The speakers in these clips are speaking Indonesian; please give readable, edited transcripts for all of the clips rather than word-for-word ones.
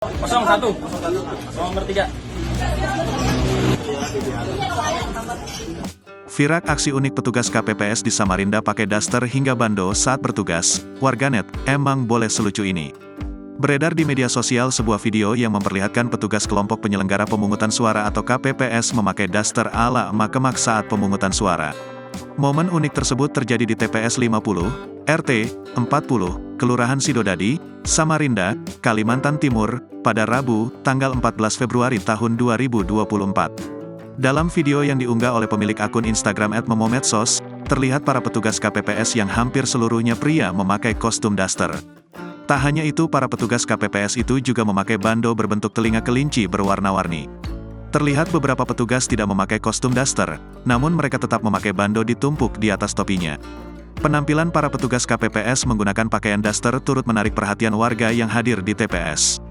01 nomor 3. Viral aksi unik petugas KPPS di Samarinda pakai daster hingga bando saat bertugas. Warganet, emang boleh selucu ini? Beredar di media sosial sebuah video yang memperlihatkan petugas kelompok penyelenggara pemungutan suara atau KPPS memakai daster ala emak-emak saat pemungutan suara. Momen unik tersebut terjadi di TPS 50, RT 40, Kelurahan Sidodadi, Samarinda, Kalimantan Timur, pada Rabu, tanggal 14 Februari tahun 2024. Dalam video yang diunggah oleh pemilik akun Instagram @memomedsos, terlihat para petugas KPPS yang hampir seluruhnya pria memakai kostum daster. Tak hanya itu, para petugas KPPS itu juga memakai bando berbentuk telinga kelinci berwarna-warni. Terlihat beberapa petugas tidak memakai kostum daster, namun mereka tetap memakai bando ditumpuk di atas topinya. Penampilan para petugas KPPS menggunakan pakaian daster turut menarik perhatian warga yang hadir di TPS.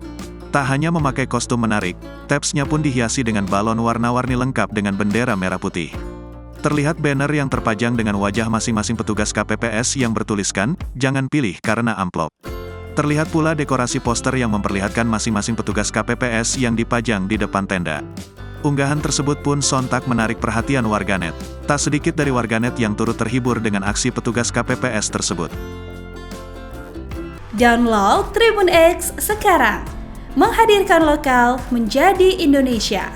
Tak hanya memakai kostum menarik, tapsnya pun dihiasi dengan balon warna-warni lengkap dengan bendera merah putih. Terlihat banner yang terpajang dengan wajah masing-masing petugas KPPS yang bertuliskan, "Jangan pilih karena amplop." Terlihat pula dekorasi poster yang memperlihatkan masing-masing petugas KPPS yang dipajang di depan tenda. Unggahan tersebut pun sontak menarik perhatian warganet. Tak sedikit dari warganet yang turut terhibur dengan aksi petugas KPPS tersebut. Download Tribun X sekarang, menghadirkan lokal menjadi Indonesia.